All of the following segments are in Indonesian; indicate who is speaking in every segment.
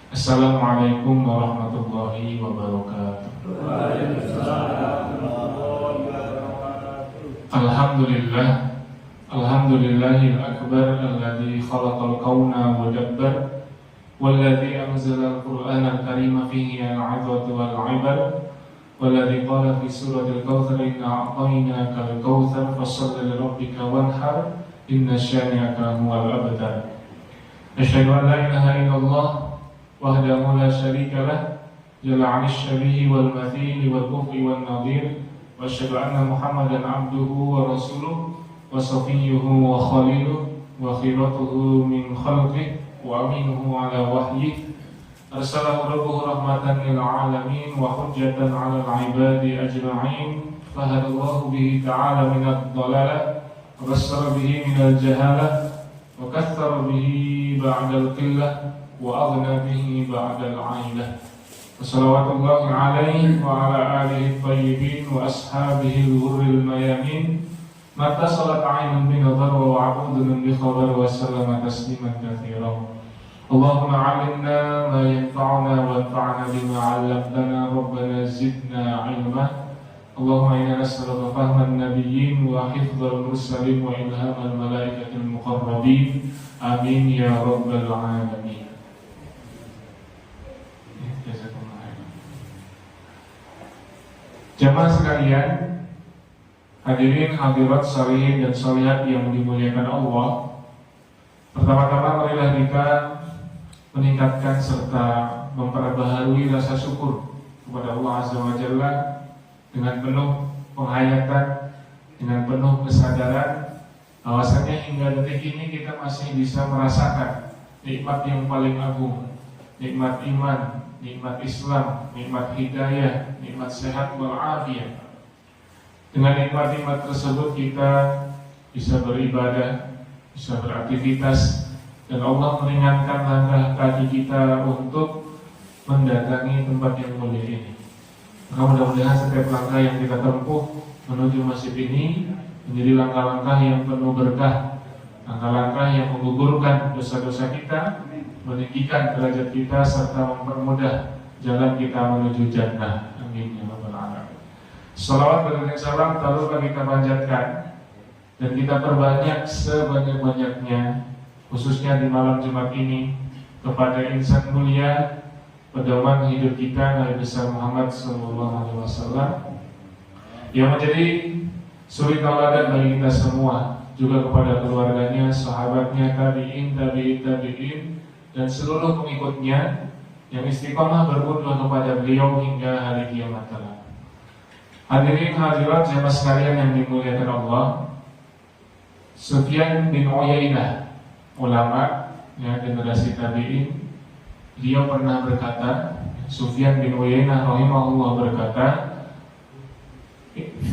Speaker 1: Assalamualaikum warahmatullahi wabarakatuh. Alhamdulillah, alhamdulillahil akbar alladzi khalaqal kauna wa dabbar walladzi anzalal qur'anal karima fihi al-'izatu wal 'ibar walladzi qala fi suratil kautsar inna a'tainakal kautsar fasholli li rabbika wanhar inna syani'aka huwal abtar. Asyhadu an la ilaha illallah wahdahu la syarika lah jalla 'anil syabihi wal mathili wal kufi wan nadhir wa asyhadu anna Muhammadan 'abduhu wa rasuluhu wa safiyyuhu wa khaliluhu wa khiratuhu min khalqihi wa aminuhu 'ala wahyihi arsalahu rabbuhu rahmatan lil 'alamin wa hujjatan 'alal 'ibadi ajma'in fahadallahu bihi ta'ala minad dhalalah wa bassara bihi minal jahalah wa kaththara bihi ba'dal qillah wa aghna bihi ba'dal 'ailah. Wassalawatullahi alaihi wa ala alihi thayyibin wa ashabihi al-ghurril mayamin. Mata salat 'ainun bi nadhar wa 'abdun bi khabar wa sallama tasliman katsiran. Allahumma 'allimna ma yanfa'una wanfa'na bima 'allamtana rabbana zidna 'ilma. Allahumma inna nas'aluka fahman nabiyyin wa hifdzal mursalin wa ilhamal malaikatil muqarrabin. Amin ya rabbal alamin. Jamaah sekalian, hadirin hadirat salihin dan salihat yang dimuliakan Allah. Pertama-tama marilah kita meningkatkan serta memperbaharui rasa syukur kepada Allah Azza wa Jalla dengan penuh penghayatan, dengan penuh kesadaran bahwasanya hingga detik ini kita masih bisa merasakan nikmat yang paling agung, nikmat iman, nikmat Islam, nikmat hidayah, nikmat sehat walafiat. Dengan nikmat-nikmat tersebut kita bisa beribadah, bisa beraktivitas, dan Allah meringankan langkah kaki kita untuk mendatangi tempat yang mulia ini. Maka mudah-mudahan setiap langkah yang kita tempuh menuju masjid ini menjadi langkah-langkah yang penuh berkah, langkah-langkah yang menggugurkan dosa-dosa kita, meninggikan derajat kita, serta mempermudah jalan kita menuju jannah. Amin ya rabbal alamin. Salawat dan salam terus kita panjatkan dan kita perbanyak sebanyak-banyaknya, khususnya di malam Jumat ini, kepada insan mulia pedoman hidup kita, Nabi besar Muhammad SAW, yang menjadi suri tauladan bagi kita semua, juga kepada keluarganya, sahabatnya, tabi'in, dan seluruh pengikutnya yang istiqomah berbunuh kepada beliau hingga hari kiamat kelak. Hadirin hadirat jemaah sekalian yang dimuliakan Allah, Sufyan bin Uyainah, ulama generasi tabi'in, beliau pernah berkata, Sufyan bin Uyainah rahimahullah berkata,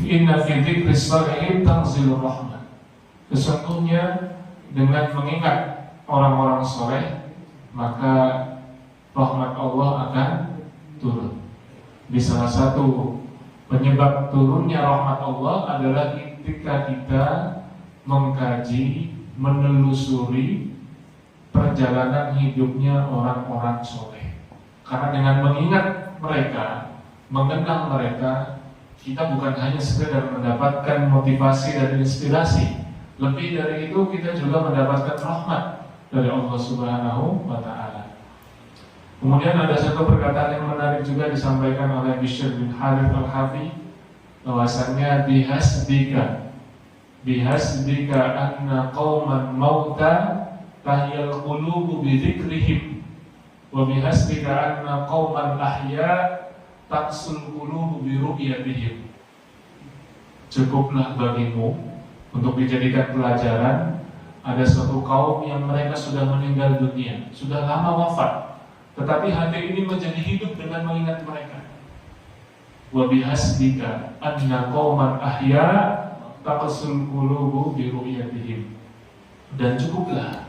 Speaker 1: inna fi dzikri shalihin tanzilur rahmah. Sesungguhnya dengan mengingat orang-orang soleh, maka rahmat Allah akan turun. Di salah satu penyebab turunnya rahmat Allah adalah ketika kita mengkaji, menelusuri perjalanan hidupnya orang-orang soleh. Karena dengan mengingat mereka, mengenal mereka, kita bukan hanya sekedar mendapatkan motivasi dan inspirasi. Lebih dari itu kita juga mendapatkan rahmat dari Allah Subhanahu wa ta'ala. Kemudian ada satu perkataan yang menarik juga disampaikan oleh Bishr bin Harith al-Hafi, bahwasannya bihasbika anna qauman mauta tahyal qulubu bi dzikrihim wa bihasbika anna qauman ahya taqsul qulubu bi ru'yatihim. Cukuplah bagimu untuk dijadikan pelajaran, ada suatu kaum yang mereka sudah meninggal dunia, sudah lama wafat, tetapi hati ini menjadi hidup dengan mengingat mereka. Wa bihasbika anna qauman ahya taqsul qulubu bi ru'yatihim. Dan cukuplah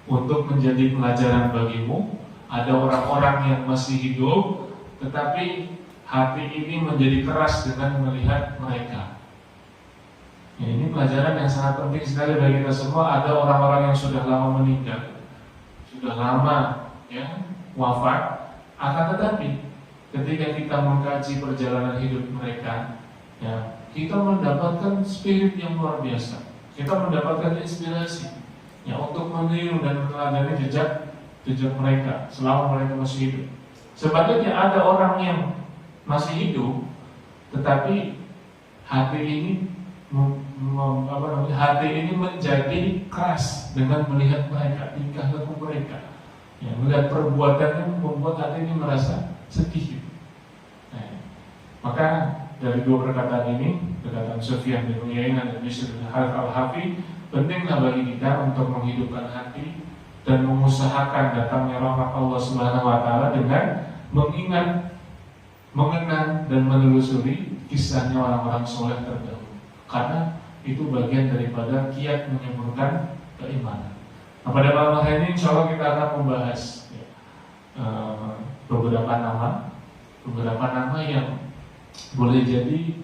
Speaker 1: untuk menjadi pelajaran bagimu, ada orang-orang yang masih hidup tetapi hati ini menjadi keras dengan melihat mereka. Ya, ini pelajaran yang sangat penting sekali bagi kita semua. Ada orang-orang yang sudah lama meninggal, sudah lama ya wafat. Akan tetapi ketika kita mengkaji perjalanan hidup mereka, ya, kita mendapatkan spirit yang luar biasa. Kita mendapatkan inspirasi, ya, untuk meniru dan meneladani jejak mereka selama mereka masih hidup. Sebaliknya ada orang yang masih hidup, tetapi hati ini menjadi keras dengan melihat mereka, tingkah laku mereka, ya, melihat perbuatannya membuat hati ini merasa sedih. Nah, maka dari dua perkataan ini, perkataan Sufyan bin Uyainah dan Bishr bin Harith al-Hafi, pentinglah bagi kita untuk menghidupkan hati dan mengusahakan datangnya rahmat Allah Subhanahu wa taala dengan mengingat, mengenang dan menelusuri kisahnya orang-orang soleh terdahulu. Karena itu bagian daripada kiat menyembuhkan keimanan. Nah, pada malam hari ini insya Allah kita akan membahas beberapa nama yang boleh jadi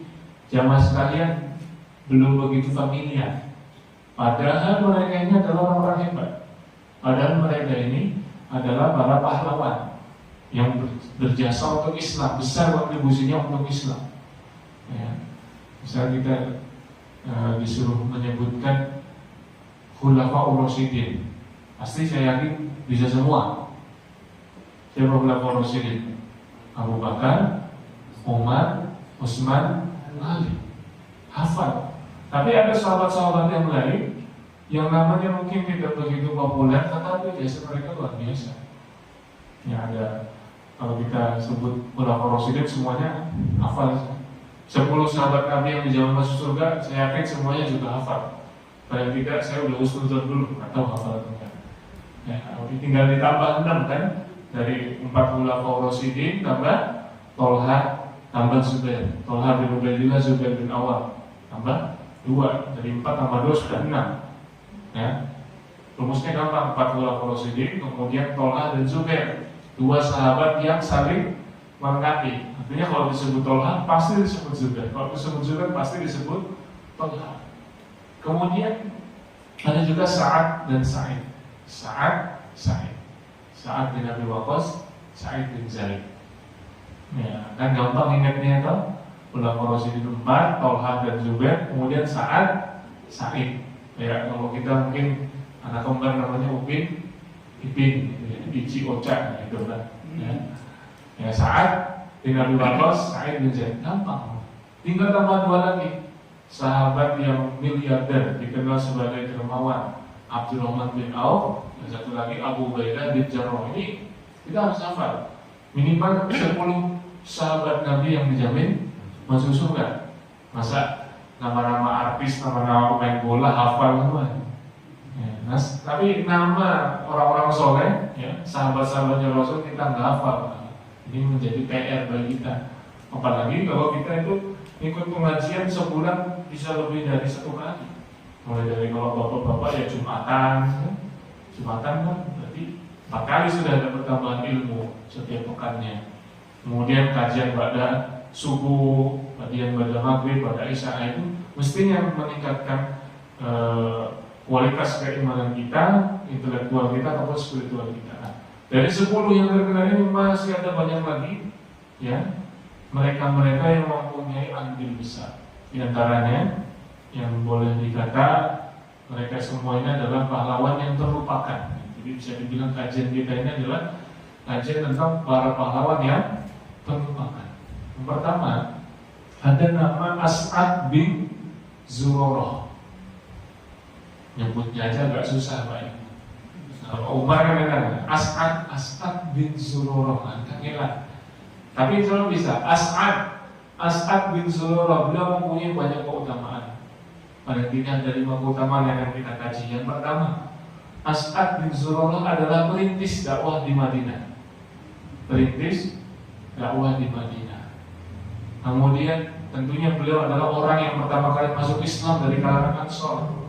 Speaker 1: jamaah sekalian belum begitu familiar. Padahal mereka ini adalah orang-orang hebat. Padahal mereka ini adalah para pahlawan yang berjasa untuk Islam, besar kontribusinya untuk Islam. Ya, misalnya kita disuruh menyebutkan Khulafaur Rasyidin, pasti saya yakin bisa semua. Siapa Khulafaur Rasyidin? Abu Bakar, Umar, Utsman, Ali. Hafal. Tapi ada sahabat-sahabat yang lain yang namanya mungkin tidak begitu populer, tetapi jasa mereka luar biasa. Ya, ada, kalau kita sebut Khulafaur Rasyidin semuanya hafal. 10 sahabat Nabi yang di zaman masuk surga, saya yakin semuanya juga hafal. Paling tidak saya udah husnuzon dulu, atau hafal atau enggak. Ya, tinggal ditambah 6 kan, dari 4 Khulafaur Rasyidin tambah Tolha, tambah Zubair. Tolha bin Ubaidillah, Zubair bin Awam, tambah 2, dari 4 tambah 2 sudah 6. Ya, rumusnya gampang, 4 Khulafaur Rasyidin, kemudian Tolha dan Zubair, 2 sahabat yang saling melengkapi. Artinya kalau disebut Tolha pasti disebut Zubair, kalau disebut Zubair pasti disebut Tolha. Kemudian ada juga Sa'ad dan Sa'id. Sa'ad bin Abi Waqqas, Sa'id bin Zaid. Ya, kan gampang ingatnya itu. Khulafaur Rasyidin 4, Tolha dan Zubair, kemudian Sa'ad, Sa'id. Ya, kalau kita mungkin anak kembar namanya Upin, Ipin, Ici, Oca, gitu kan. Ya, Sa'ad bin Abi Waqqas, Sa'id bin Zaid, gampang. Tinggal tambah 2 lagi. Sahabat yang miliarder dikenal sebagai dermawan, Abdurrahman bin Auf, dan satu lagi Abu Ubaidah bin Jarrah. Ini kita harus hafal. Minimal 10 sahabat Nabi yang dijamin masuk surga. Masa nama-nama artis, nama-nama pemain bola hafal semua. Ya, tapi nama orang-orang soleh, ya, sahabat-sahabatnya Rasul kita nggak hafal. Ini menjadi PR bagi kita. Apalagi kalau kita itu ikut pengajian sebulan bisa lebih dari 1 kali. Mulai dari kalau bapak-bapak ya Jumatan kan berarti 4 kali sudah ada pertambahan ilmu setiap pekannya. Kemudian kajian pada subuh, kajian pada maghrib, pada isya, itu mestinya meningkatkan kualitas keimanan kita, intelektual kita ataupun spiritual kita. Nah, dari 10 yang terkenal ini masih ada banyak lagi, ya, mereka-mereka yang mempunyai andil besar. Di antaranya yang boleh dikata mereka semua ini adalah pahlawan yang terlupakan. Jadi bisa dibilang kajian kita ini adalah kajian tentang para pahlawan yang terlupakan. Yang pertama, ada nama As'ad bin Zurarah. Nyebutnya aja agak susah Pak. Umar kan As'ad bin Zurarah, kan ngelak. Tapi itu bisa. As'ad bin Zurarah, beliau mempunyai banyak keutamaan. Paling tidak ada 5 keutamaan yang akan kita kaji. Yang pertama, As'ad bin Zurarah adalah perintis dakwah di Madinah. Kemudian tentunya beliau adalah orang yang pertama kali masuk Islam dari kalangan Ansor.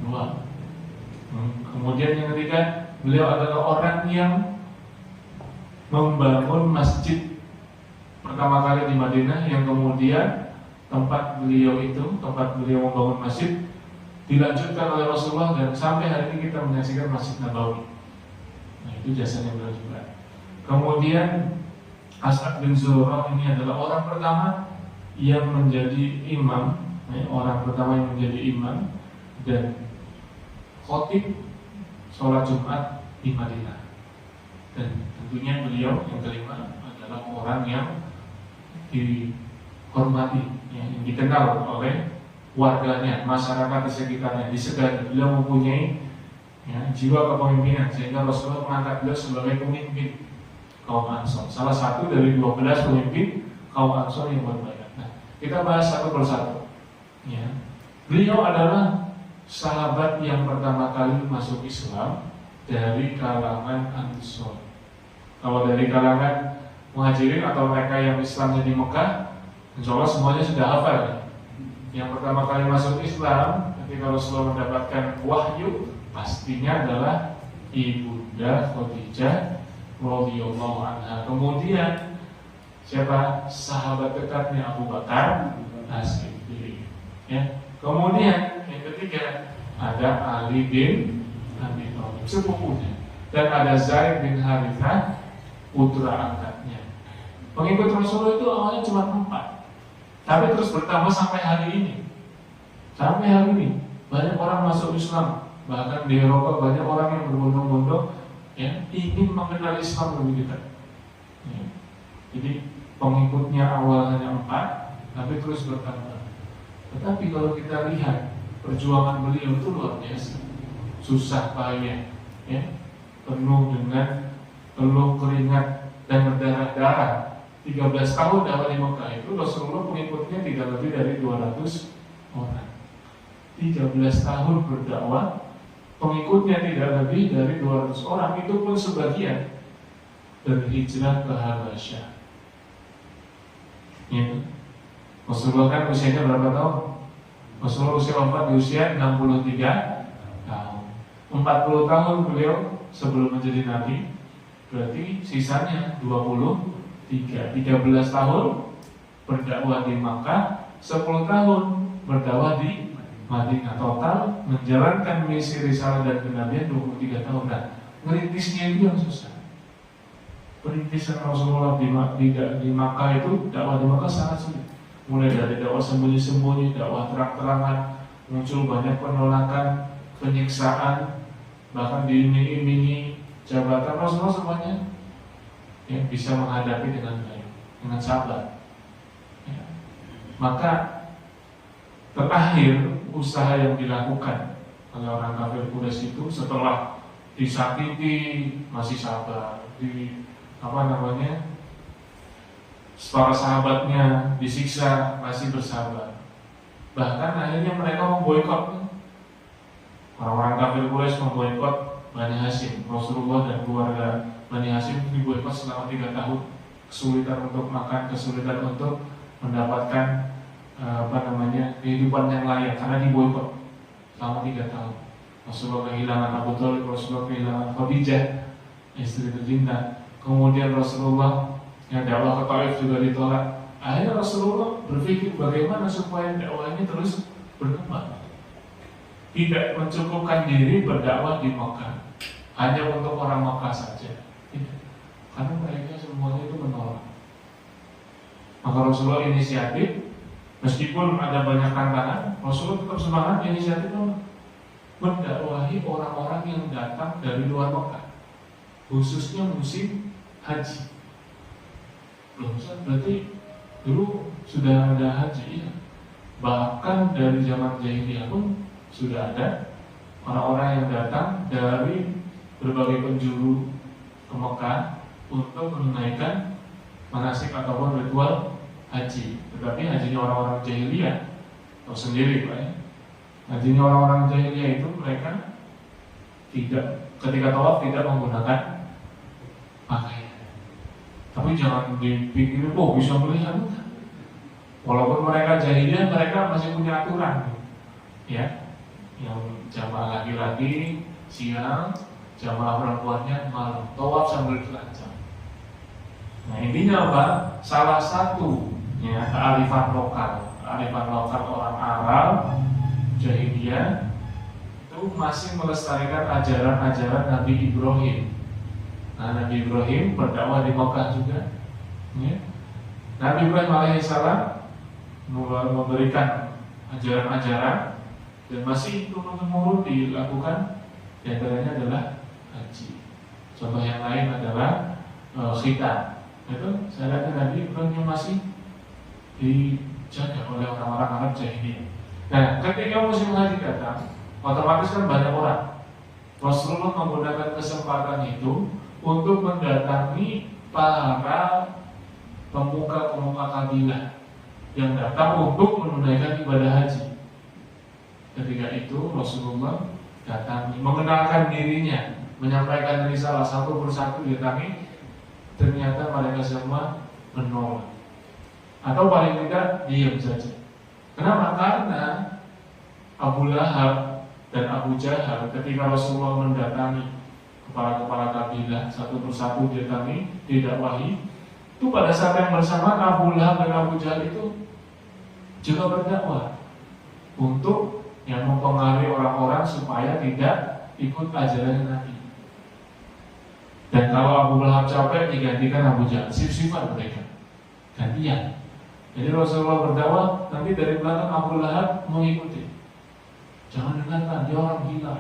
Speaker 1: 2. Kemudian yang ketiga, beliau adalah orang yang membangun masjid pertama kali di Madinah, yang kemudian tempat beliau membangun masjid dilanjutkan oleh Rasulullah, dan sampai hari ini kita menyaksikan Masjid Nabawi. Nah, itu jasanya beliau juga. Kemudian As'ad bin Zurarah ini adalah orang pertama yang menjadi imam, orang pertama yang menjadi imam dan khotib sholat Jumat di Madinah. Dan tentunya beliau yang kelima adalah orang yang dihormati, yang dikenal oleh warganya, masyarakat di sekitarnya, disegani. Beliau mempunyai jiwa kepemimpinan sehingga Rasulullah mengangkat beliau sebagai pemimpin kaum Ansor, salah satu dari 12 pemimpin kaum Ansor yang berbaiat. Nah, kita bahas satu persatu. Beliau adalah sahabat yang pertama kali masuk Islam dari kalangan Ansor. Kalau dari kalangan Muhajirin atau mereka yang Islamnya di Mekah, insya Allah semuanya sudah hafal. Yang pertama kali masuk Islam ketika Rasulullah mendapatkan wahyu, pastinya adalah Ibunda Khadijah radhiyallahu anha. Kemudian siapa? Sahabat dekatnya Abu Bakar As-Siddiq. Kemudian yang ketiga ada Ali bin Abi Thalib, sepupunya, dan ada Zaid bin Harithah, putra angkatnya. Pengikut Rasulullah itu awalnya cuma 4, tapi terus bertambah sampai hari ini. Sampai hari ini banyak orang masuk Islam, bahkan di Eropa banyak orang yang berbondong-bondong ingin mengenal Islam lebih dekat. Jadi pengikutnya awal hanya 4, tapi terus bertambah. Tetapi kalau kita lihat perjuangan beliau itu luar biasa, susah payah, penuh dengan peluh keringat dan berdarah-darah. 13 tahun dakwah di Mekah itu Rasulullah pengikutnya tidak lebih dari 200 orang. 13 tahun berdakwah, pengikutnya tidak lebih dari 200 orang, itu pun sebagian berhijrah ke Habasyah. Rasulullah kan usianya berapa tahun? Rasulullah usia wafat di usia 63 tahun. 40 tahun beliau sebelum menjadi nabi, berarti sisanya 13 tahun berdakwah di Makkah, 10 tahun berdakwah di Madinah. Total menjalankan misi risalah dan kenabian 23 tahun. Nah, merintisnya itu yang susah. Perintisan Rasulullah di Makkah itu, dakwah di Makkah sangat sulit. Mulai dari dakwah sembunyi-sembunyi, dakwah terang-terangan, muncul banyak penolakan, penyiksaan, bahkan diiming-imingi jabatan. Rasulullah semuanya bisa menghadapi dengan baik, dengan sabar. Maka terakhir usaha yang dilakukan oleh orang kafir Quraisy itu setelah disakiti masih sabar, para sahabatnya disiksa masih bersabar. Bahkan akhirnya mereka memboikot. Orang-orang kafir Quraisy memboikot Bani Hashim, Rasulullah dan keluarga Bani Hashim diboikot selama 3 tahun. Kesulitan untuk makan, kesulitan untuk mendapatkan kehidupan yang layak karena diboikot selama 3 tahun. Rasulullah kehilangan Abu Thalib, Rasulullah kehilangan Khadijah, istri tercinta. Kemudian Rasulullah dakwah ke Taif juga ditolak. Akhirnya Rasulullah berpikir bagaimana supaya dakwah ini terus berkembang. Tidak mencukupkan diri berdakwah di Makkah hanya untuk orang Makkah saja. Tidak. Karena mereka semuanya itu menolak. Maka Rasulullah inisiatif, meskipun ada banyak tantangan, Rasulullah tetap semangat inisiatif mendakwahi orang-orang yang datang dari luar Makkah, khususnya musim haji. Belum, berarti dulu sudah ada haji ya. Bahkan dari zaman jahiliyah pun sudah ada orang-orang yang datang dari berbagai penjuru ke Mekah untuk menunaikan manasik ataupun ritual haji. Tetapi hajinya orang-orang jahiliyah, tahu sendiri Pak ya, hajinya orang-orang jahiliyah itu mereka tidak, ketika tawaf tidak menggunakan pakaian. Tapi jangan dipikirin, bisa melihat. Walaupun mereka jahiliyah, mereka masih punya aturan, ya. Yang jamaah laki-laki siang, jamaah perempuannya malam, tawaf sambil telanjang. Nah intinya apa? Salah satu kearifan lokal orang Arab jahiliyah itu masih melestarikan ajaran-ajaran Nabi Ibrahim. Nah, Nabi Ibrahim berdakwah di Mekah juga. Ya. Nabi Ibrahim alaihissalam memberikan ajaran-ajaran dan masih turun-temurun dilakukan. Di antaranya adalah haji. Contoh yang lain adalah khitan. Itu saya lihat Nabi Ibrahim masih dijaga oleh orang-orang Arab jahiliyah. Nah, ketika musim haji datang, otomatis kan banyak orang. Rasulullah menggunakan kesempatan itu untuk mendatangi para pemuka-pemuka kabilah yang datang untuk menunaikan ibadah haji. Ketika itu Rasulullah datangi, mengenalkan dirinya, menyampaikan risalah satu persatu didatangi. Ternyata mereka semua menolak, atau paling tidak diam saja. Kenapa? Karena Abu Lahab dan Abu Jahal ketika Rasulullah mendatangi kepala-kepala kabilah satu persatu didatangi, didakwahi, itu pada saat yang bersamaan Abu Lahab dan Abu Jahal itu juga berdakwah untuk yang mempengaruhi orang-orang supaya tidak ikut ajaran Nabi. Dan kalau Abu Lahab capek digantikan Abu Jahal, sif-sifan mereka gantian. Jadi Rasulullah berdakwah, nanti dari belakang Abu Lahab mengikuti. Jangan dengarkan, dia orang gila.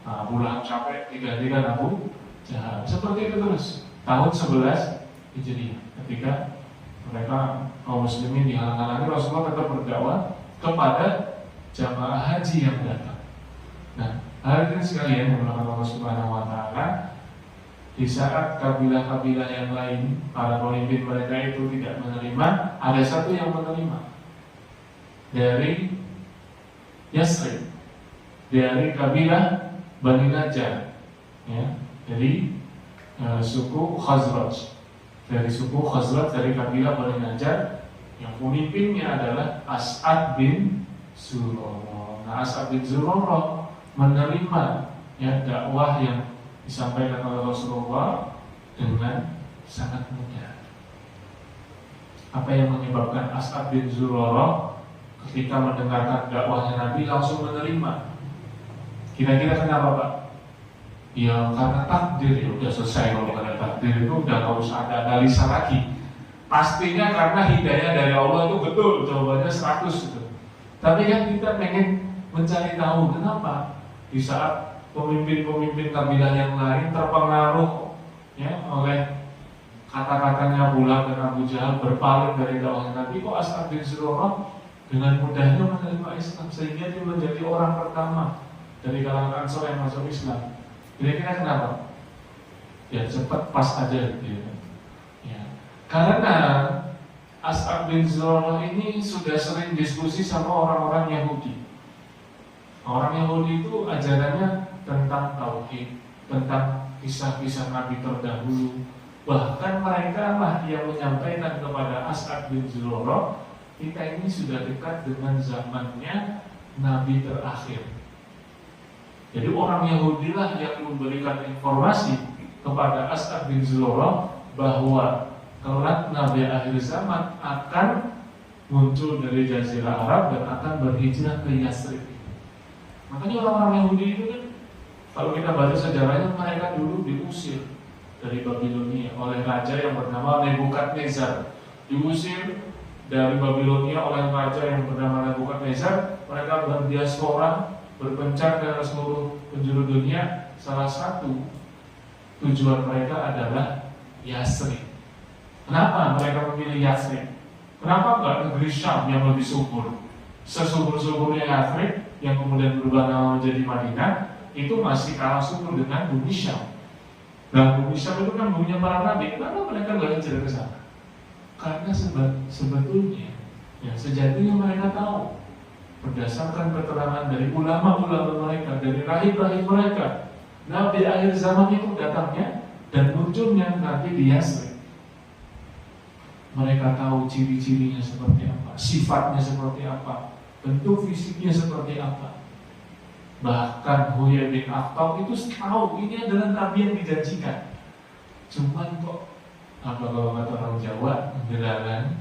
Speaker 1: Nah, Abu Lahab capek digantikan Abu Jahal. Seperti itu terus. Tahun 11 Hijriah, ketika mereka kaum muslimin dihalang-halangi, Rasulullah tetap berdakwah kepada jamaah haji yang datang. Nah, hari ini sekalian yang melakukan Allah Subhanahu Wa Taala, di saat kabilah-kabilah yang lain, para pemimpin mereka itu tidak menerima, ada satu yang menerima dari Yasrib, dari kabilah Bani Najjar, ya, dari suku Khazraj, dari kabilah Bani Najjar, yang pemimpinnya adalah As'ad bin Zurarah. Nah, As'ad bin Zurarah menerima ya dakwah yang disampaikan oleh Rasulullah dengan sangat mudah. Apa yang menyebabkan As'ad bin Zurarah ketika mendengarkan dakwahnya Nabi langsung menerima? Kira-kira kenapa, Pak? Ya karena takdir, ya udah selesai. Kalau ada takdir itu udah gak usah ada analisa lagi. Pastinya karena hidayah dari Allah itu betul, jawabannya 100 gitu. Tapi kan kita pengen mencari tahu kenapa di saat pemimpin-pemimpin kabilah yang lain terpengaruh ya oleh kata-katanya Abu Lahab dan Abu Jahal berpaling dari dakwah Nabi, kok As'ad bin Zurarah dengan mudahnya menerima Islam sehingga dia menjadi orang pertama dari kalangan Ansor yang masuk Islam. Kira-kira kenapa? Ya cepat pas aja gitu ya. Karena As'ad bin Zurarah ini sudah sering diskusi sama orang-orang Yahudi. Orang Yahudi itu ajarannya tentang tauhid, tentang kisah-kisah Nabi terdahulu. Bahkan mereka lah yang menyampaikan kepada As'ad bin Zurarah, kita ini sudah dekat dengan zamannya Nabi terakhir. Jadi orang Yahudi lah yang memberikan informasi kepada As'ad bin Zurarah bahwa kelak Nabi akhir zaman akan muncul dari Jazirah Arab dan akan berhijrah ke Yasrib. Makanya orang-orang Yahudi itu kan, kalau kita baca sejarahnya, mereka dulu diusir dari Babilonia oleh raja yang bernama Nebukadnezar. Diusir dari Babilonia oleh raja yang bernama Nebukadnezar. Mereka berdiaspora, berpencar ke seluruh penjuru dunia. Salah satu tujuan mereka adalah Yasrib. Kenapa mereka memilih Yasrib? Kenapa enggak negeri Syam yang lebih subur? Sesubur-suburnya Yasrib yang kemudian berubah nama menjadi Madinah, itu masih kalah subur dengan bumi Syam. Nah, bumi Syam itu kan buminya para nabi. Kenapa mereka nggak hijrah ke sana? Karena sebetulnya ya sejatinya mereka tahu berdasarkan keterangan dari ulama-ulama mereka, dari rahib-rahib mereka, Nabi akhir zaman itu datangnya dan munculnya nanti di Yasrib. Mereka tahu ciri-cirinya seperti apa, sifatnya seperti apa, bentuk fisiknya seperti apa. Bahkan Huyai bin Akhtab itu tahu ini adalah Nabi yang dijanjikan. Cuman kok apa kalau kata orang Jawa, gerangan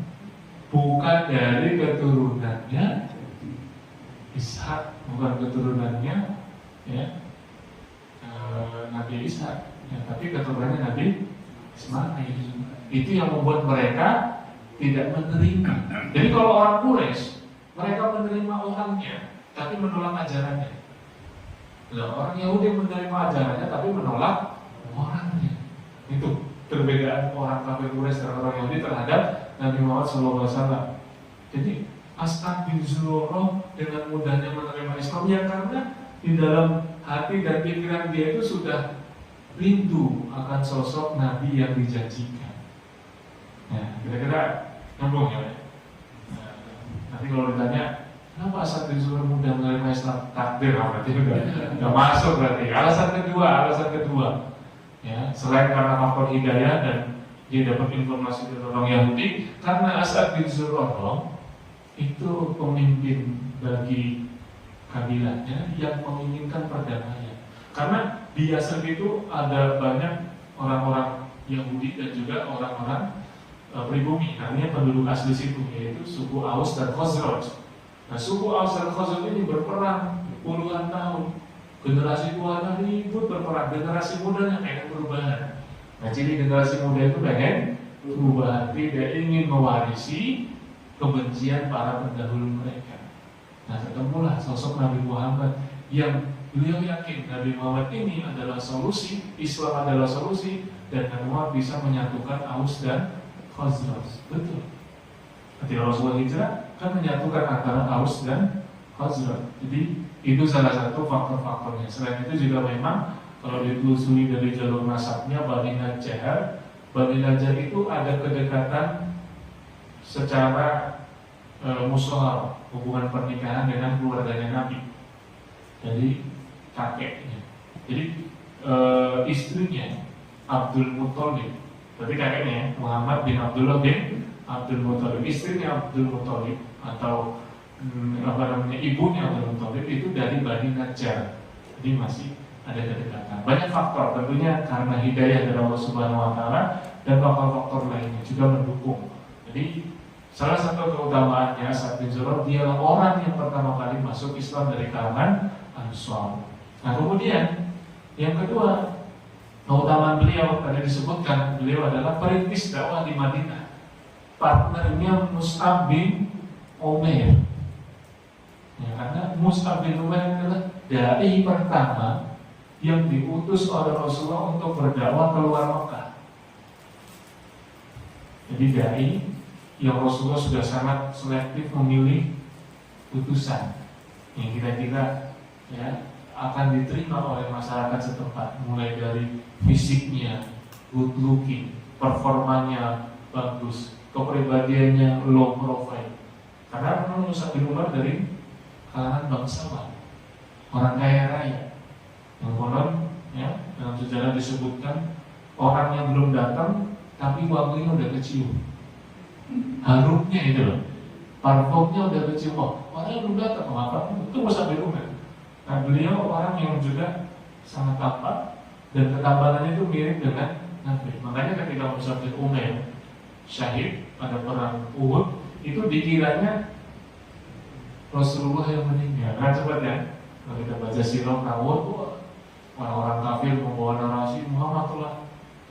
Speaker 1: bukan dari keturunannya Ishak, bukan keturunannya ya Nabi Isa, ya, tapi keturunannya Nabi Ismail. Itu yang membuat mereka tidak menerima. Jadi kalau orang Quraisy, mereka menerima orangnya, tapi menolak ajarannya. Nah, orang Yahudi menerima ajarannya, tapi menolak orangnya. Itu perbedaan orang kafir Quraisy dan orang Yahudi terhadap Nabi Muhammad SAW. Jadi As'ad bin Zurarah dengan mudahnya menerima Islam ya karena di dalam hati dan pikiran dia itu sudah rindu akan sosok Nabi yang dijanjikan. Nah, kira-kira nyambung ya. Nah, nanti kalau ditanya kenapa As'ad bin Zurarah mudah menerima Islam, takdir berarti udah masuk berarti. Alasan kedua, ya selain karena faktor hidayah dan dia dapat informasi dari orang Yahudi, karena As'ad bin Zurarah itu pemimpin bagi kabilahnya yang menginginkan perdamaian. Karena di Yasrib itu ada banyak orang-orang Yahudi dan juga orang-orang pribumi, artinya penduduk asli situ, yaitu suku Aus dan Khazraj. Nah, suku Aus dan Khazraj ini berperang puluhan tahun. Generasi tuanya ribut berperang, generasi mudanya pengen perubahan. Nah, jadi generasi muda itu pengen perubahan, tidak ingin mewarisi kebencian para pendahulu mereka. Nah, ketemulah sosok Nabi Muhammad yang beliau yakin Nabi Muhammad ini adalah solusi, Islam adalah solusi, dan Nabi Muhammad bisa menyatukan Aus dan Khazraj. Betul. Ketika Rasulullah hijrah kan menyatukan antara Aus dan Khazraj. Jadi itu salah satu faktor-faktornya. Selain itu juga memang kalau ditelusuri dari jalur nasabnya Bani Najjar, Bani Najjar itu ada kedekatan secara musyawar, hubungan pernikahan dengan keluarganya Nabi. Jadi kakeknya, jadi istrinya Abdul Muthalib, berarti kakeknya Muhammad bin Abdullah bin Abdul Muthalib, istrinya Abdul Muthalib atau ibunya Abdul Muthalib itu dari Bani Najjar. Jadi masih ada kedekatan. Banyak faktor, tentunya karena hidayah dari Allah Subhanahu Wa Taala dan faktor-faktor lainnya juga mendukung. Jadi salah satu keutamaannya As'ad bin Zurarah, dialah orang yang pertama kali masuk Islam dari kalangan Ansar. Nah, kemudian yang kedua, keutamaan beliau tadi disebutkan, beliau adalah perintis dakwah di Madinah. Partnernya Mus'ab bin Umair. Ya, karena Mus'ab bin Umair adalah dai pertama yang diutus oleh Rasulullah untuk berdakwah keluar Mekah. Jadi dai yang Rasulullah sudah sangat selektif memilih utusan yang kira-kira ya akan diterima oleh masyarakat setempat, mulai dari fisiknya, good looking, performanya bagus, kepribadiannya low profile. Karena memang Mus'ab bin Umair dari kalangan bangsawan, orang kaya raya, yang konon ya dalam sejarah disebutkan orang yang belum datang tapi wanginya udah kecium. Harumnya itu loh, parfumnya udah kecium. Orang yang belum datang, apa itu Mus'ab bin Umair. Nah, beliau orang yang juga sangat tampan dan ketampanannya itu mirip dengan Nabi. Makanya ketika Mus'ab bin Umair syahid pada perang Uhud, itu dikiranya Rasulullah yang meninggal. Nah, coba ya, kalau kita baca sirah Uhud, orang-orang kafir membawa narasi Muhammad telah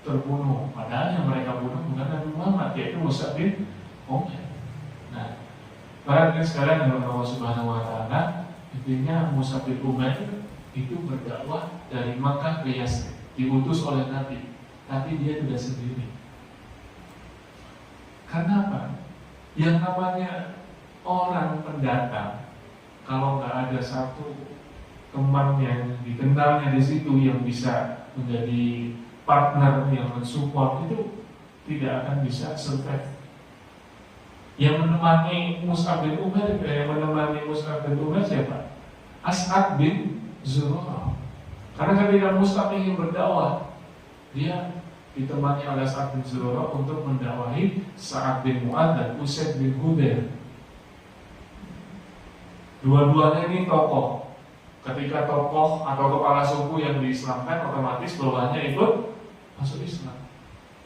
Speaker 1: terbunuh, padahal yang mereka bunuh bukan Nabi Muhammad, yaitu Mus'ab bin Umair. Nah, para sekalian dalam Allah Subhanahu Wa Taala, intinya Mus'ab bin Umair itu berdakwah dari Makkah ke Yasrib, diutus oleh Nabi, tapi dia tidak sendiri. Karena apa? Yang namanya orang pendatang, kalau nggak ada satu teman yang dikenalnya di situ yang bisa menjadi partner yang mensupport, itu tidak akan bisa survive. Yang menemani Mus'ab bin Umair, siapa? As'ad bin Zurarah. Karena ketika Mus'ab ingin berdakwah, dia ditemani oleh As'ad bin Zurarah untuk mendakwahi Sa'ad bin Mu'adz dan Usaid bin Hudair. Dua-duanya ini tokoh. Ketika tokoh atau kepala suku yang diislamkan, otomatis bawahnya ikut masuk Islam.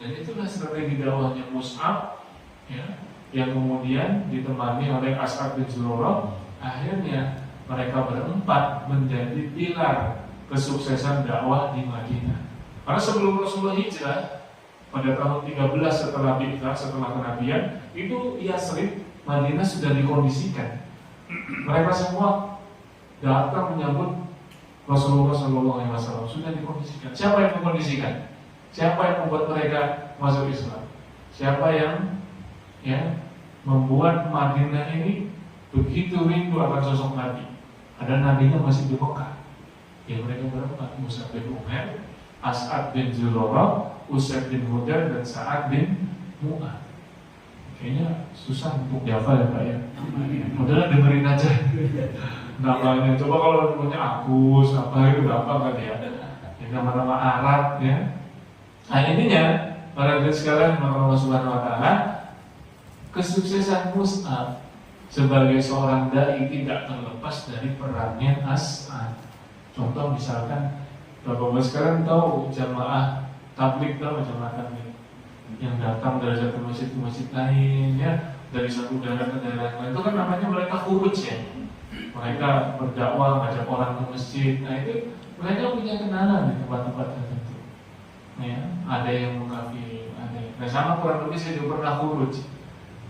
Speaker 1: Dan itulah strategi dakwahnya Mus'ab, ya, yang kemudian ditemani oleh As'ad bin Zurarah. Akhirnya mereka berempat menjadi pilar kesuksesan dakwah di Madinah. Karena sebelum Rasulullah hijrah pada tahun 13 setelah Bi'tsah, setelah kenabian, itu Yasrib, Madinah sudah dikondisikan. Mereka semua datang menyambut Rasulullah SAW, sudah dikondisikan. Siapa yang mengkondisikan? Siapa yang membuat mereka masuk Islam? Siapa yang membuat Madinah ini begitu rindu akan sosok Nabi? Ada nabinya masih di Mekah. Ya mereka berempat, Mus'ab bin Umair, As'ad bin Zurarah, Usaid bin Hudayr, dan Sa'ad bin Mu'adz. Kayaknya susah untuk dihafal ya Pak ya. Udahlah dengerin aja namanya. Coba kalau namanya Agus, apa itu gampang kan ya. Nama-nama Arab ya. Nah intinya, para hadirin sekalian, Allah Subhanahu Wa Taala, kesuksesan Mus'ab sebagai seorang dai tidak terlepas dari perannya As'ad. Contoh misalkan, Bapak-bapak sekarang tahu jamaah tabligh, tahu jamaah tabligh yang datang dari satu masjid ke masjid lainnya, dari satu daerah ke daerah lain, itu kan namanya mereka khuruj ya. Mereka berdakwah, ngajak orang ke masjid. Nah itu mereka punya kenalan di tempat-tempat tertentu. Ya, ada yang mengkafir, ada. Nah sama kurang lebih saya juga pernah khuruj.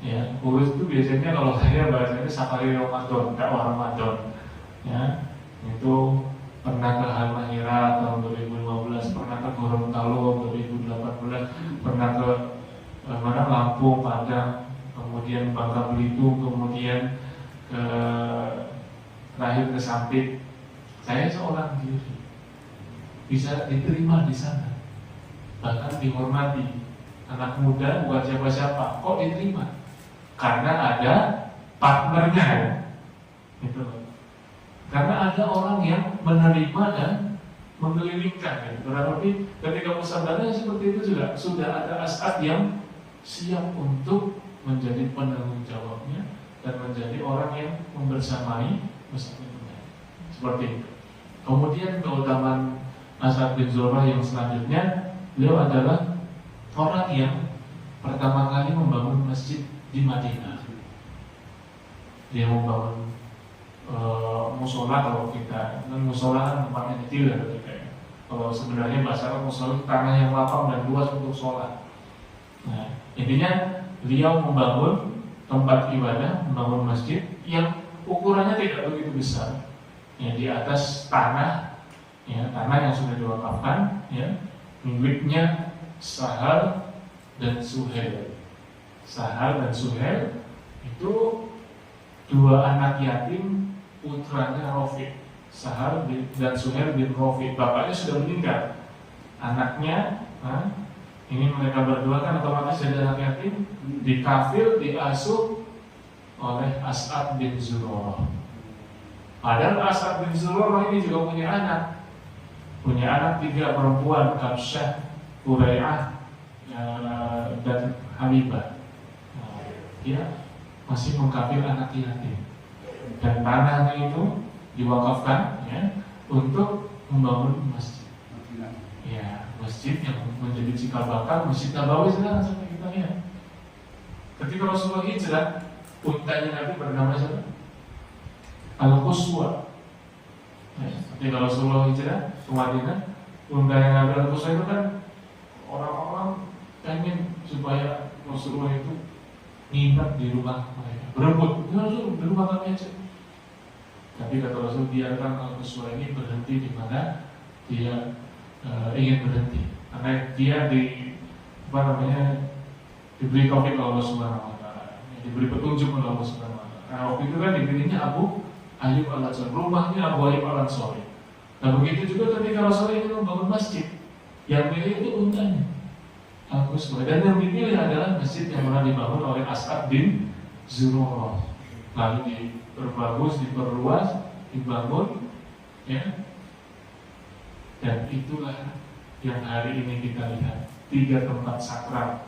Speaker 1: Ya, khuruj itu biasanya kalau saya bahasanya safari Ramadan, dakwah Ramadan. Ya, itu pernah ke Halmahera tahun 2015, pernah ke Gorontalo 2018, pernah ke Lampung, Padang, kemudian Bangka Belitung, kemudian ke terakhir ke Sampit. Saya seorang diri bisa diterima di sana, bahkan dihormati. Anak muda bukan siapa-siapa, kok diterima? Karena ada partnernya ya. Gitu. Karena ada orang yang menerima dan mengelilingkan ya. Kurang lebih ketika musabalah seperti itu juga sudah ada As'ad yang siap untuk menjadi penanggung jawabnya dan menjadi orang yang membersamai musabahnya. Seperti itu. Kemudian keutamaan As'ad bin Zurarah yang selanjutnya, beliau adalah orang yang pertama kali membangun masjid di Madinah. Dia membangun musola. Kalau kita musola kan tempatnya kecil ya ketika ya. Kalau sebenarnya bahasa musola tanah yang lapang dan luas untuk sholat. Nah, intinya beliau membangun tempat ibadah, membangun masjid yang ukurannya tidak begitu besar. Ya, di atas tanah, ya, tanah yang sudah diwakafkan, ya, miliknya Sahal dan Suhail. Sahal dan Suhail itu dua anak yatim putranya Rafiq. Sahal dan Suhail bin Rafiq. Bapaknya sudah meninggal. Anaknya, ini mereka berdua kan otomatis jadi anak yatim, dikafil, diasuh oleh As'ad bin Zurarah. Padahal As'ad bin Zurarah ini juga punya anak 3 perempuan, Kabsyah, Qurai'ah, dan Habibah. Dia masih mengkafil anak yatim. Dan tanahnya itu diwakafkan ya untuk membangun masjid. Ya, masjid yang menjadi cikal bakal Masjid Nabawi sekarang sampai kita lihat. Ketika Rasulullah hijrah, untanya Nabi bernama siapa? Al-Quswa. Ya, ketika Rasulullah hijrah ke Madinah, untanya Nabi Al-Quswa itu kan orang-orang pengen supaya Rasulullah itu nginep di rumah mereka, berebut, ya Rasul di rumah kami aja. Tapi kata Rasul, biarkan Al-Quswa ini berhenti di mana dia ingin berhenti, karena dia diberi taufik oleh Allah Subhanahu Wa Taala, diberi petunjuk oleh Allah Subhanahu Wa Taala. Karena waktu itu kan dipilihnya Abu Ayyub Al-Ansari, rumahnya Abu Ayyub Al-Ansari. Nah begitu juga ketika Rasul ingin membangun masjid, yang pilih itu untanya Al-Quswa, dan yang dipilih adalah masjid yang pernah dibangun oleh As'ad bin Zurarah. Lalu diperbagus, diperluas, dibangun, ya. Dan itulah yang hari ini kita lihat 3 tempat sakral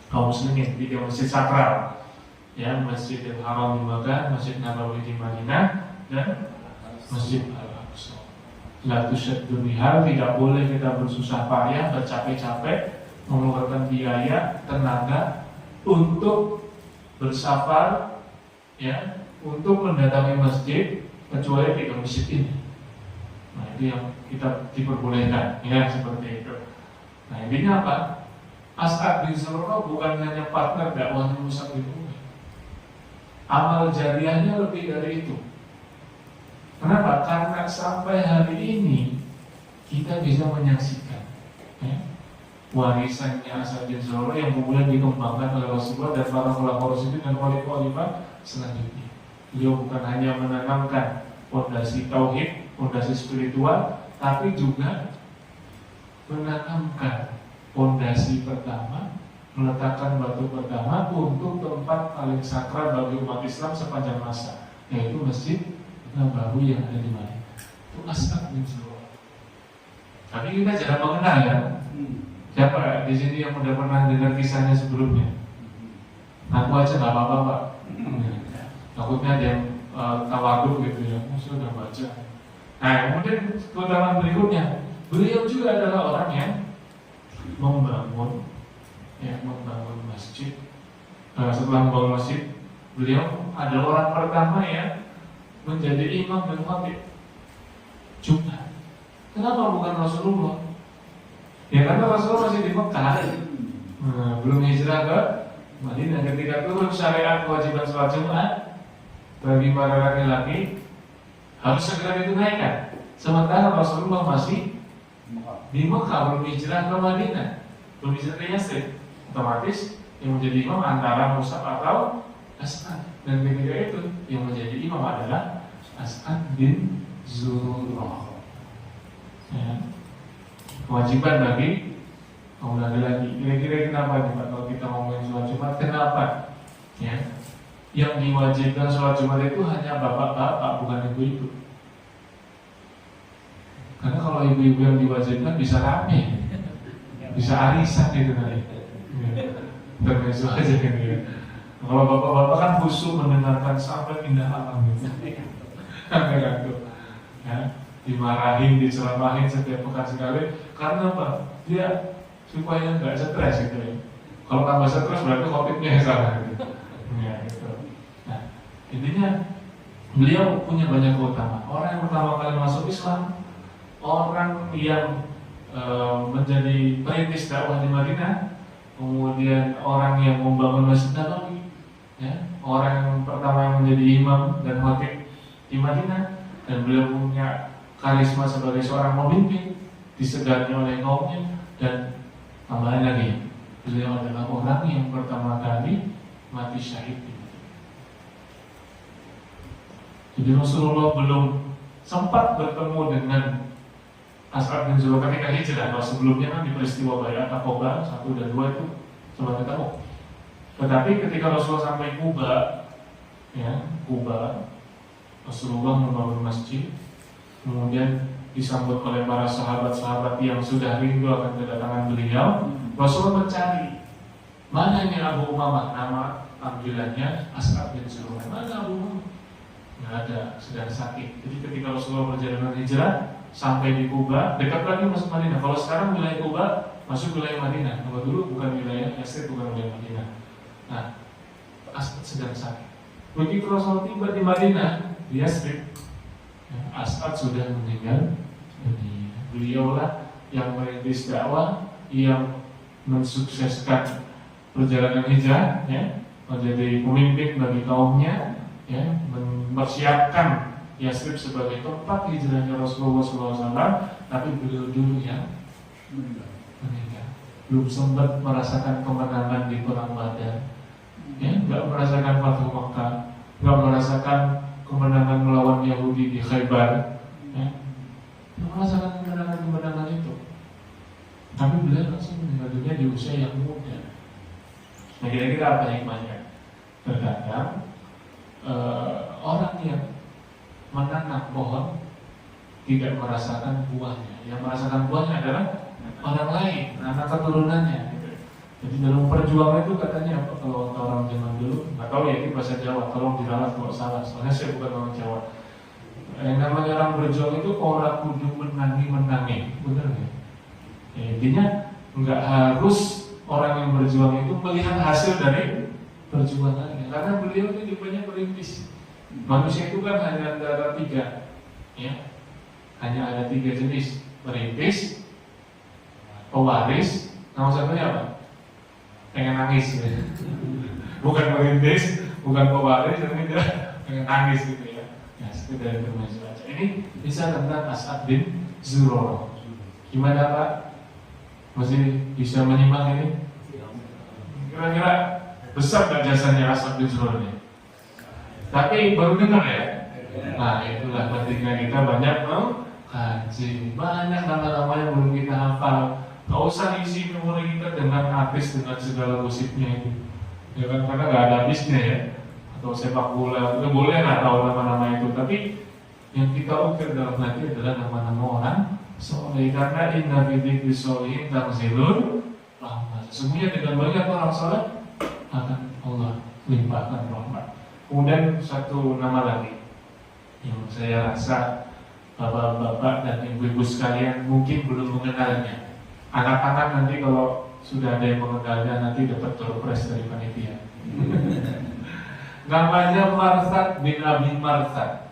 Speaker 1: kaum muslimin, 3 masjid sakral, ya, Masjidil Haram di Makkah, Masjid Nabawi di Madinah, dan Masjid Al-Aqsa. La tusyaddu bihal, tidak boleh kita bersusah payah, bercapek-capek, mengeluarkan biaya, tenaga untuk bersafar, ya, untuk mendatangi masjid kecuali 3 masjid ini. Nah itu yang kita diperbolehkan, ya seperti itu. Nah intinya apa? As'ad bin Zurarah bukan hanya partner dakwahnya Mus'ab bin Umair, amal jariahnya lebih dari itu. Kenapa? Karena sampai hari ini kita bisa menyaksikan, ya, warisannya As'ad bin Zurarah yang kemudian dikembangkan oleh Rasulullah dan para ulama Rasulullah dan khalifah selanjutnya. Beliau bukan hanya menanamkan fondasi tauhid, fondasi spiritual, tapi juga menanamkan fondasi pertama, meletakkan batu pertama untuk tempat paling sakral bagi umat Islam sepanjang masa, yaitu Masjid Nabawi yang ada di Madinah. Itu As'ad bin Zurarah. Tapi kita jarang mengenal ya. Siapa di sini yang udah pernah dengar kisahnya sebelumnya? Aku aja nggak apa-apa Pak. Takutnya ada yang tawaduk gitu ya. Saya udah baca. Nah kemudian keutamaan berikutnya, beliau juga adalah orang yang membangun masjid. Setelah membangun masjid, beliau adalah orang pertama yang menjadi imam dan khatib Jumat. Kenapa bukan Rasulullah? Ya karena Rasulullah masih di Mekah, belum hijrah ke Madinah. Ketika turun syariat kewajiban sholat Jumat bagi para laki-laki harus segera ditunaikan. Sementara Rasulullah masih di Mekah, belum hijrah ke Madinah, belum hijrah ke Yathrib. Otomatis yang menjadi imam antara Mus'ab atau As'ad. Dan ketika itu yang menjadi imam adalah As'ad bin Zurarah. Ya. Kewajiban bagi kaum laki-laki. Kira-kira kenapa nih Pak kalau kita ngomongin sholat Jumat? Kenapa? Ya. Yang diwajibkan sholat Jumat itu hanya bapak-bapak, bukan ibu-ibu. Karena kalau ibu-ibu yang diwajibkan bisa rame, bisa arisan gitu tadi. Termesu aja gitu ya. Kalau bapak-bapak kan khusyuk mendengarkan sampai indah alam gitu. Kan tuh. Ya. Dimarahin, diceramahin setiap pekan sekali. Karena apa? Dia supaya nggak stres gitu ya. Kalau tambah stres berarti khotibnya yang salah gitu. Ya, gitu. Nah, intinya beliau punya banyak keutamaan. Orang yang pertama kali masuk Islam, orang yang menjadi perintis dakwah di Madinah, kemudian orang yang membangun Masjid Nabawi, ya, orang yang pertama yang menjadi imam dan khatib di Madinah, dan beliau punya karisma sebagai seorang pemimpin, disegani oleh kaumnya, dan tambahan lagi, beliau adalah orang yang pertama kali mati syahid. Jadi Rasulullah belum sempat bertemu dengan As'ad bin Zurarah ketika hijrah. Kalau sebelumnya kan di peristiwa Bai'at Aqabah 1 dan 2 itu sempat ketemu. Tetapi ketika Rasulullah sampai Kuba, ya, Rasulullah membangun masjid. Kemudian disambut oleh para sahabat-sahabat yang sudah rindu akan kedatangan beliau. Rasulullah mencari mana ini Abu Umamah, nama panggilannya As'ad bin Zurarah. Mana Abu Umamah? Nggak ada, sedang sakit. Jadi ketika Rasulullah perjalanan hijrah sampai di Kuba, dekat lagi masuk Madinah. Kalau sekarang wilayah Kuba masuk wilayah Madinah. Kalau dulu bukan wilayah Yathrib, bukan wilayah Madinah. Nah, As'ad sedang sakit. Begitu Rasulullah tiba di Madinah, di Yathrib, As'ad sudah meninggal dunia. Beliaulah yang merintis dakwah, yang mensukseskan perjalanan hijrah, ya, menjadi pemimpin bagi kaumnya, ya, mempersiapkan Yathrib sebagai tempat hijrahnya Rasulullah SAW. Tapi beliau dulu yang meninggal, belum sempat merasakan kemenangan di perang Badar, ya, nggak merasakan Fathu Makkah, nggak merasakan kemenangan melawan Yahudi di Khaybar, ya, merasakan kemenangan itu. Tapi beliau langsung meninggal dunia di usia yang muda. Nah, kira-kira apa hikmahnya? Terkadang orang yang menanam pohon tidak merasakan buahnya. Yang merasakan buahnya adalah orang lain, anak keturunannya. Jadi dalam perjuangan itu katanya apa, kalau orang zaman dulu, nggak tahu ya, ini bahasa Jawa, tolong diralat kalau salah, soalnya saya bukan orang Jawa. Yang namanya orang berjuang itu orang kudu menangi, benar nggak? Ya, intinya nggak harus orang yang berjuang itu melihat hasil dari perjuangannya, karena beliau itu hidupnya perintis. Manusia itu kan hanya antara tiga, ya, hanya ada 3 jenis, perintis, pewaris, nama satunya apa? Pengen nangis gitu ya. Bukan perintis, bukan pewaris, tapi dia pengen nangis gitu ya. Ya, sekedar informasi aja. Ini bisa tentang As'ad bin Zurarah. Gimana Pak? Masih bisa menyimak ini? Kira-kira besar gak jasanya As'ad bin Zurarah ini? Tapi baru dengar ya? Nah itulah pentingnya kita banyak mengkaji. Banyak nama-nama yang belum kita hafal. Gak usah isi memori kita dengan artis, dengan segala gosipnya itu. Ya kan, karena gak ada habisnya ya. Atau sepak bola, kita boleh nggak tahu nama-nama itu. Tapi yang kita ukir dalam hati adalah nama-nama orang soleh. Karena inna fi dzikri sholihin tanzilur rahmat. Sesungguhnya dengan banyak orang soleh akan Allah limpahkan rahmat. Kemudian satu nama lagi yang saya rasa bapak-bapak dan ibu-ibu sekalian mungkin belum mengenalnya. Anak-anak nanti kalau sudah ada yang mengenalnya nanti dapat door prize dari panitia. Namanya Marsad bin Abi Marsad.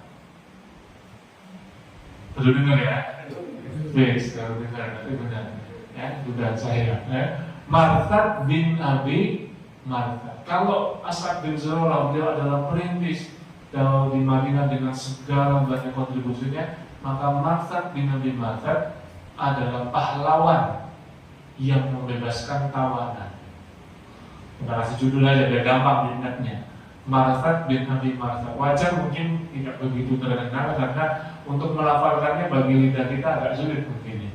Speaker 1: Perlu dengar ya? Yes, kalau dengar nanti benar. Ya, sudah saya. Ya. Marsad bin Abi Marsad. Kalau As'ad bin Zurarah beliau adalah perintis di Madinah dengan segala banyak kontribusinya, maka Marsad bin Abi Marsad adalah pahlawan yang membebaskan tawanan. Kita kasih judul aja biar gampang diingatnya. Marsad bin Abi Marsad. Wajar mungkin tidak begitu terkenal karena untuk melafalkannya bagi lidah kita agak sulit mungkin.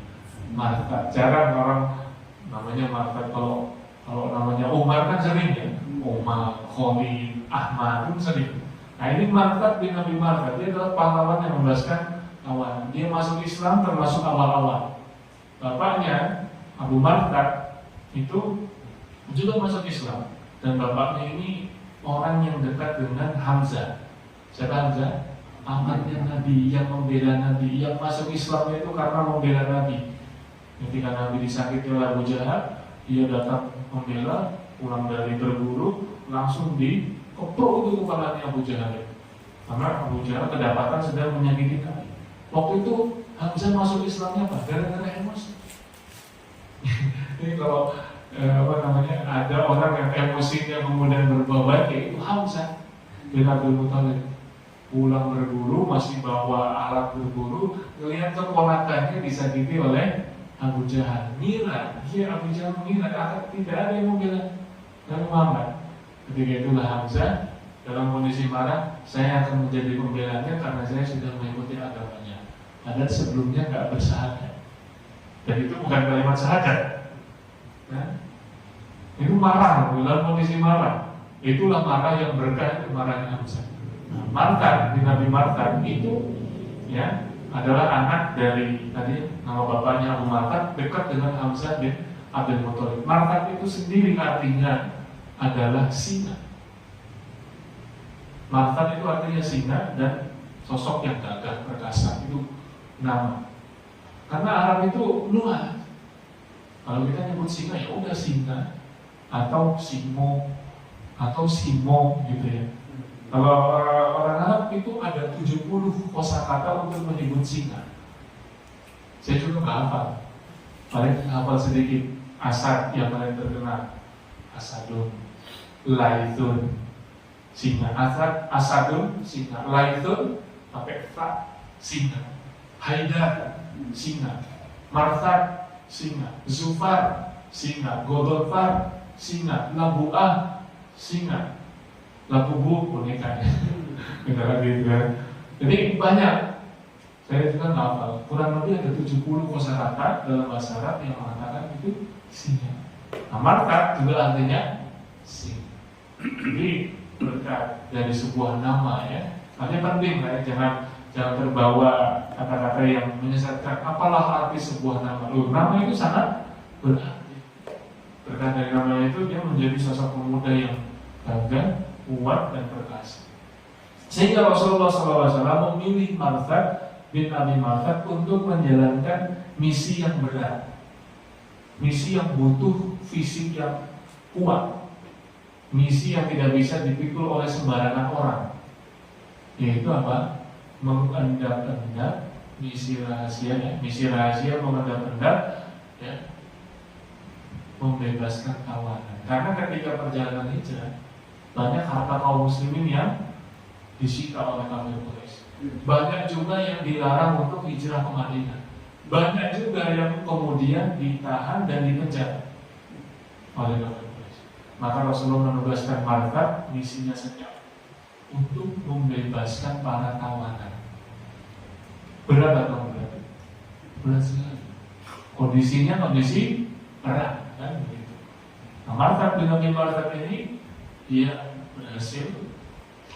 Speaker 1: Marsad. Jarang orang namanya Marsad. Kalau namanya Umar kan sering ya. Umar, Khalid, Ahmad pun sering. Nah ini Marsad bin Abi Marsad. Dia adalah pahlawan yang membebaskan tawanan. Dia masuk Islam termasuk awal-awal. Bapaknya Abu Marsad itu juga masuk Islam. Dan bapaknya ini orang yang dekat dengan Hamzah. Siapa Hamzah? Amatnya Nabi, yang membela Nabi, yang masuk Islamnya itu karena membela Nabi. Ketika Nabi disakiti oleh Abu Jahal, dia datang membela, pulang dari berburu, langsung dikeprok itu kepalanya Abu Jahal. Karena Abu Jahal kedapatan sedang menyakiti Nabi. Waktu itu Hamzah masuk Islamnya apa? Gara-gara emosi. Ini kalau ada orang yang emosinya kemudian berubah baik, itu Hamzah bin Abdul Muthalib. Pulang berburu, masih bawa alat berburu, melihat keponakannya disakiti oleh Abu Jahal. Mira, Abu Jahal mengira tidak ada yang membela Nabi Muhammad. Ketika itulah Hamzah dalam kondisi marah, saya akan menjadi pembelanya karena saya sudah mengikuti agamanya. Padahal sebelumnya nggak bersahadat. Dan itu bukan kalimat syahadat. Nah, itu marah, dalam kondisi marah. Itulah marah yang berkah, itu marahnya Hamzah. Nah, Marsad bin Abi Marsad itu ya adalah anak dari tadi nama bapaknya Abu Marsad, dekat dengan Hamzah bin Abdul Muthalib. Marsad itu sendiri artinya adalah singa. Marsad itu artinya singa dan sosok yang gagah perkasa, itu nama. Karena Arab itu luas. Kalau kita nyebut singa ya udah singa atau simo atau simo gitu ya. Kalau orang Arab itu ada 70 kosakata untuk menyebut singa. Saya juga nggak hafal. Paling hafal sedikit. Asad yang paling terkenal. Asadun, Laithun, singa. Asad, Asadun, singa. Laithun, pakai fa, singa. Haidar, singa. Marsad, singa. Zufar, singa. Godolfar, singa. Labu'ah, singa. Labubu, bonekanya. Kita lagi itu kan. Jadi banyak. Saya juga nggak hafal. Kurang lebih ada 70 kosakata dalam bahasa Arab yang mengatakan itu singa. Nah, Marsad juga artinya singa. Jadi berkat dari sebuah nama ya. Artinya penting lah ya. Jangan terbawa kata-kata yang menyesatkan. Apalah arti sebuah nama? Nama itu sangat berarti. Berkat dari namanya itu dia menjadi sosok pemuda yang gagah, kuat dan perkasa. Sehingga Rasulullah SAW memilih Marsad bin Abi Marsad untuk menjalankan misi yang berat, misi yang butuh fisik yang kuat, misi yang tidak bisa dipikul oleh sembarangan orang, yaitu apa? Mengendap-endap misi rahasia, ya. Misi rahasia benda-benda, ya, membebaskan tawanan. Karena ketika perjalanan hijrah, banyak harta kaum muslimin yang disita oleh kafir Quraisy. Banyak juga yang dilarang untuk hijrah ke Madinah. Banyak juga yang kemudian ditahan dan dipenjara oleh kafir Quraisy. Maka Rasulullah menugaskan Marthad, misinya saja untuk membebaskan para tawanan. Berat atau berat? Berat sekali. Kondisinya kondisi berat, kan begitu. Nah, Marthad bin Abi Marthad ini dia berhasil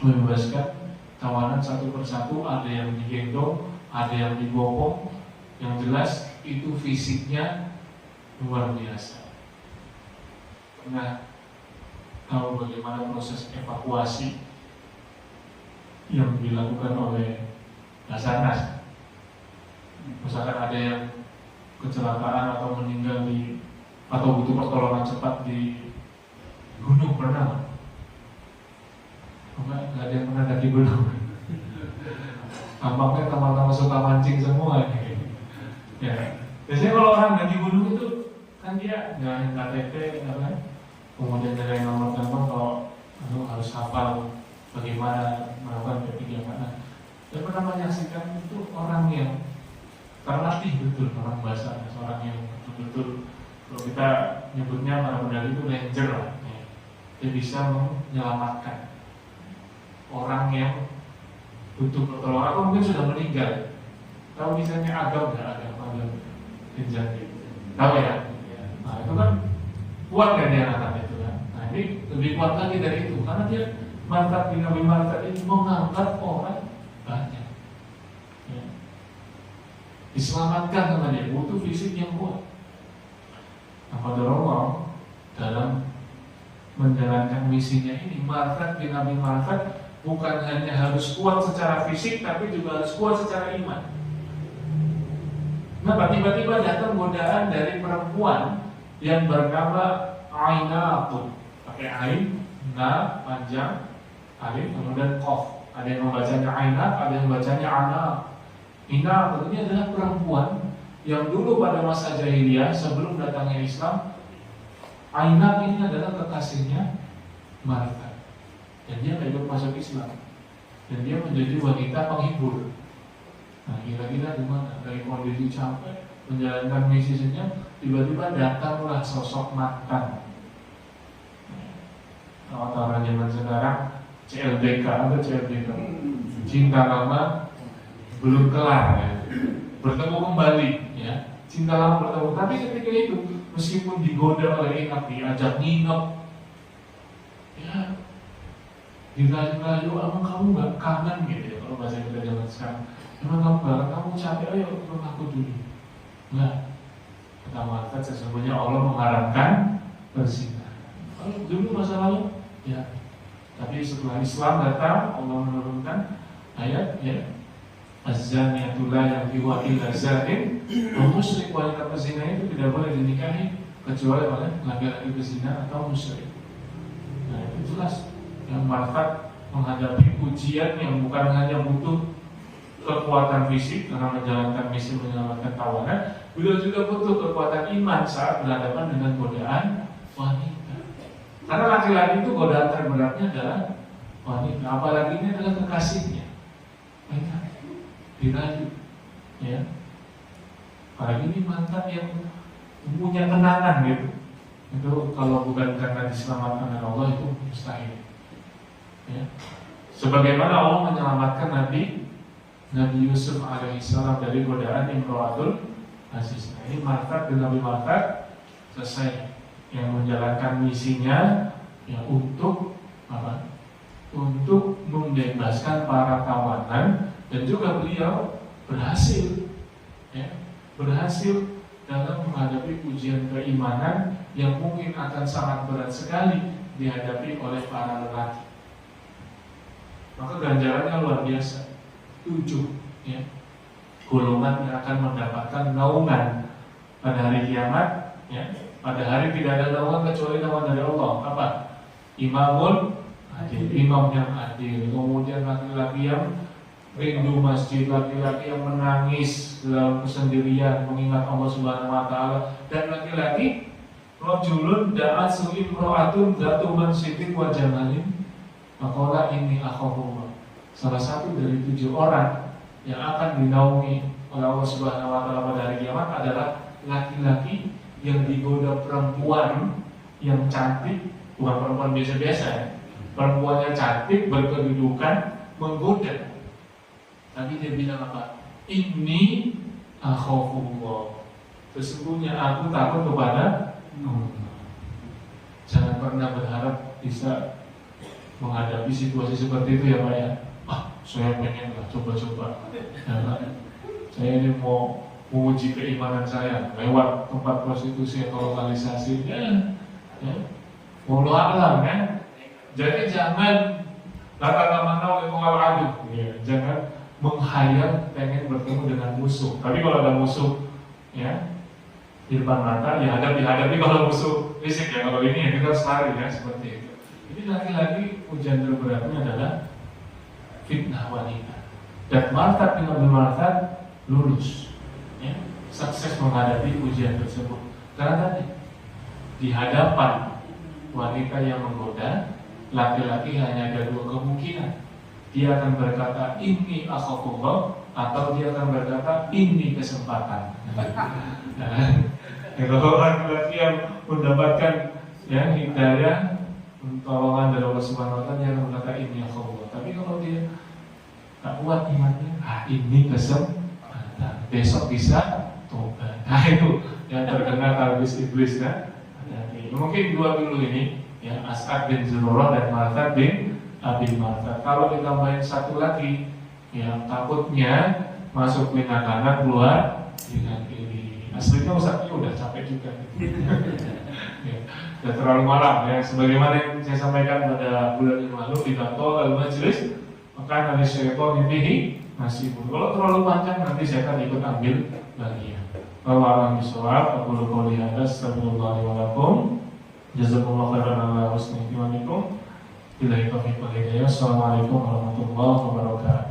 Speaker 1: membebaskan tawanan satu persatu. Ada yang digendong, ada yang dibopong. Yang jelas itu fisiknya luar biasa. Pernah tahu bagaimana proses evakuasi yang dilakukan oleh Basarnas? Misalkan ada yang kecelakaan atau meninggal atau butuh pertolongan cepat di gunung, pernah? Enggak ada yang pernah daki gunung. Tampaknya teman-teman suka mancing semua nih. Ya. Biasanya kalau orang daki gunung itu kan dia nggak KTP, kan? Kemudian dari nomor telepon kalau harus hafal bagaimana melakukan P3 mana. Saya pernah menyaksikan itu orang yang terlatih betul, orang bahasa, seorang yang betul-betul, kalau kita nyebutnya para pendaki itu ranger lah, ya. Dia bisa menyelamatkan orang yang butuh pertolongan atau mungkin sudah meninggal. Tahu misalnya agam Genjang gitu. Tahu ya? Nah itu kan kuat kan dia angkat itu kan. Nah ini lebih kuat lagi dari itu karena dia Marthad bin Abi Marthad ini mengangkat orang banyak. Ya. Diselamatkan sama dia, butuh fisik yang kuat. Nah pada Allah dalam menjalankan misinya ini, Marthad bin Abi Marthad bukan hanya harus kuat secara fisik, tapi juga harus kuat secara iman. Nah tiba-tiba datang godaan dari perempuan yang bernama Ainaqun, pakai ain, na panjang, alif kemudian qaf. Ada yang membacanya Ainaq, ada yang membacanya Ana. Ainaqun ini adalah perempuan yang dulu pada masa jahiliyah sebelum datangnya Islam, Ainaq ini adalah kekasihnya Marthad. Dan dia ikut masuk Islam. Dan dia menjadi wanita penghibur. Nah kira-kira gimana? Dari kondisi capek menjalankan misinya, tiba-tiba datanglah sosok mantan. Kalau orang zaman sekarang CLBK atau CLBK, cinta lama belum kelar ya. Bertemu kembali ya. Cinta lama bertemu. Tapi ketika itu meskipun digoda oleh Ainaq, diajak nginep, ya dirayu-rayu, emang kamu gak kangen gitu ya kalau bahasa kita zaman sekarang. Emang kamu capek, ayo ikut aku dulu. Enggak. Kata Marthad, sesungguhnya Allah mengharamkan berzina. Kalau dulu masa lalu, ya. Tapi setelah Islam datang, Allah menurunkan ayat, ya. Az-zaniyatu la yankihuha illa zanin, musyrik, wanita pezina itu tidak boleh dinikahi kecuali oleh laki-laki pezina atau musyrik. Nah itu jelas. Yang Marthad menghadapi ujian yang bukan hanya butuh kekuatan fisik karena menjalankan misi menyelamatkan tawanan, beliau juga butuh kekuatan iman saat berhadapan dengan godaan wanita. Karena laki-laki itu godaan terberatnya adalah wanita, apalagi ini adalah kekasihnya. Mereka dirayu, ya. Apalagi ini mantan yang punya kenangan gitu. Itu kalau bukan karena diselamatkan oleh Allah itu mustahil. Ya. Sebagaimana Allah menyelamatkan Nabi Yusuf alaihissalam dari godaan Imro'atul Aziz. Nah, ini Marthad bin Abi Marthad selesai yang menjalankan misinya ya untuk apa? Untuk membebaskan para tawanan dan juga beliau berhasil ya, berhasil dalam menghadapi ujian keimanan yang mungkin akan sangat berat sekali dihadapi oleh para lelaki. Maka ganjarannya luar biasa. 7 ya, golongan yang akan mendapatkan naungan pada hari kiamat ya. Pada hari tidak ada naungan kecuali naungan dari Allah. Apa? Imamun adil, imam yang adil. Kemudian laki-laki yang rindu masjid, laki-laki yang menangis dalam kesendirian mengingat Allah Subhanahu wa taala, dan laki-laki rajulun da'at imra'atun dzatu mansibin wa jamalin faqala inni akhafullah. Salah satu dari 7 orang yang akan dinaungi oleh Allah Subhanahu wa taala pada hari kiamat adalah laki-laki yang digoda perempuan yang cantik, bukan perempuan biasa-biasa ya. Perempuan yang cantik berkedudukan menggoda. Tapi dia bilang apa? Inni akhafullah. Sesungguhnya aku takut kepada Allah. Jangan pernah berharap bisa menghadapi situasi seperti itu ya Pak ya. Saya pengen lah coba-coba. Saya ini mau menguji keimanan saya lewat tempat prostitusi atau lokalisasi. Ya. Wallahu a'lam kan. Jadi jangan kata-kata oleh pengal adu. Jangan menghayal pengen bertemu dengan musuh. Tapi kalau ada musuh ya di depan mata, ya hadapi kalau musuh fisik ya. Kalau ini ya kita harus lari ya, seperti itu. Jadi laki-laki ujian terberatnya adalah fitnah wanita. Dan Martad bin Abdul Martad lulus, ya, sukses menghadapi ujian tersebut. Karena tadi di hadapan wanita yang menggoda, laki-laki hanya ada 2 kemungkinan. Dia akan berkata ini akhafullah, atau dia akan berkata ini kesempatan. Kalau laki-laki yang mendapatkan ya hidayah, pertolongan dari Allah Subhanahu wa taala, dia akan berkata ini akhafullah. Tapi kalau dia tak kuat imannya, ini kesempatan, besok bisa tobat. Nah itu yang terkena talbis iblis kan. Mungkin 2 dulu ini ya, As'ad bin Zurarah dan Martad bin Abi Martad. Kalau ditambahin 1 lagi, yang takutnya masuk telinga kanan, keluar telinga kiri. Aslinya Ustaznya udah capek juga. Ya, udah terlalu malam ya. Sebagaimana yang saya sampaikan pada bulan yang lalu di kantor al-majlis, maka dari syaitan ini masih pun. Kalau terlalu panjang nanti saya akan ikut ambil bagian. Kalau alam bisawab, aku qouli hadza, astagfirullah wa lakum. Jazakumullah khairan ala husni imanikum. Billahi taufiq wal hidayah. Assalamualaikum warahmatullahi wabarakatuh.